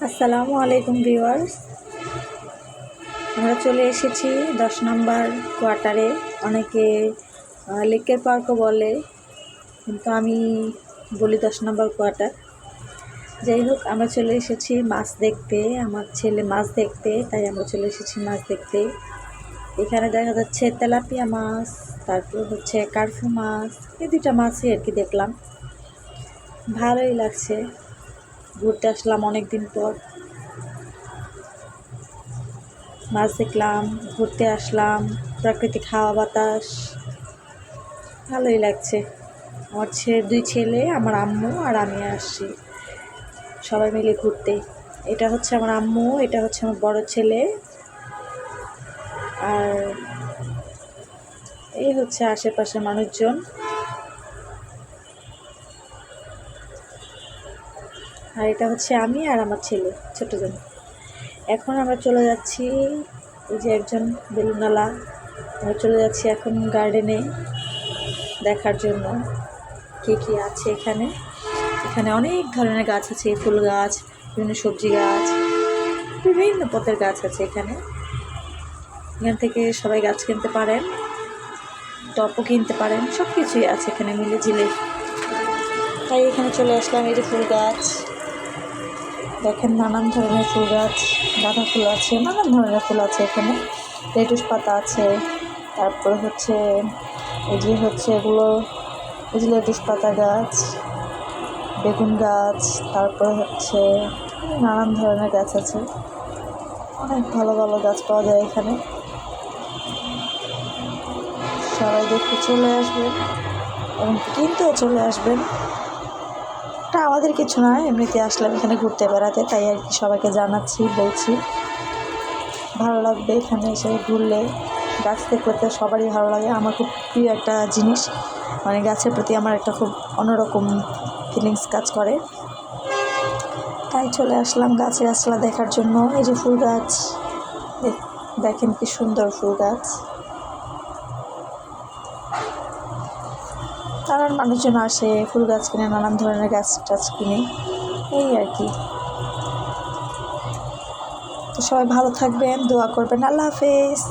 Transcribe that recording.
আসসালামু আলাইকুম ভিউয়ার্স, আমরা চলে এসেছি 10 নম্বর কোয়ার্টারে। অনেকে লেকের পার্কও বলে, কিন্তু আমি বলি 10 নম্বর কোয়ার্টার। যাই হোক, আমরা চলে এসেছি মাছ দেখতে, আমার ছেলে মাছ দেখতে, তাই আমরা চলে এসেছি মাছ দেখতে। এখানে দেখা যাচ্ছে তেলাপিয়া মাছ, তারপর হচ্ছে কার্ফু মাছ, এই দুইটা মাছই আর কি দেখলাম। ভালোই লাগছে, ঘুরতে আসলাম অনেক দিন পর, মাছ দেখলাম, ঘুরতে আসলাম, প্রাকৃতিক হাওয়া বাতাস, ভালোই লাগছে। আমার দুই ছেলে, আমার আম্মু আর আমি আসছি সবাই মিলে ঘুরতে। এটা হচ্ছে আমার আম্মু, এটা হচ্ছে আমার বড় ছেলে, আর এই হচ্ছে আশেপাশে মানুষজন। আর এটা হচ্ছে আমি আর আমার ছেলে ছোটজন। এখন আমরা চলে যাচ্ছি, এই যে একজন বেলুনালা, আমরা চলে যাচ্ছি এখন গার্ডেনে দেখার জন্য কী কী আছে এখানে। এখানে অনেক ধরনের গাছ আছে, ফুল গাছ, বিভিন্ন সবজি গাছ, বিভিন্ন পদের গাছ আছে এখানে। এখান থেকে সবাই গাছ কিনতে পারেন, টপও কিনতে পারেন, সব কিছুই আছে এখানে মিলে ঝিলে। তাই এখানে চলে আসলাম। এই যে ফুল গাছ দেখেন, নানান ধরনের ফুল গাছ, গাঁদা ফুল আছে, নানান ধরনের ফুল আছে এখানে। লেটুস পাতা আছে, তারপরে হচ্ছে এই যে হচ্ছে এগুলো, এই যে লেটুস পাতা গাছ, বেগুন গাছ, তারপরে হচ্ছে নানান ধরনের গাছ আছে। অনেক ভালো ভালো গাছ পাওয়া যায় এখানে। সবাই দেখতে চলে আসবেন এবং কিনতেও চলে আসবেন। এটা আমাদের কিছু নয়, এমনিতে আসলাম এখানে ঘুরতে বেড়াতে, তাই আর কি সবাইকে জানাচ্ছি, বলছি ভালো লাগবে এখানে এসে ঘুরলে। গাছ দেখতে সবারই ভালো লাগে, আমার খুব প্রিয় একটা জিনিস, মানে গাছের প্রতি আমার একটা খুব অন্যরকম ফিলিংস কাজ করে। তাই চলে আসলাম গাছে গাছলা দেখার জন্য। এই যে ফুল গাছ দেখেন, কি সুন্দর ফুল গাছ। নানান মানুষজন আসে, ফুল গাছ কিনে, নানান ধরনের গাছ টাছ কিনে, এই আর কি। তো সবাই ভালো থাকবেন, দোয়া করবেন। আল্লাহ হাফেজ।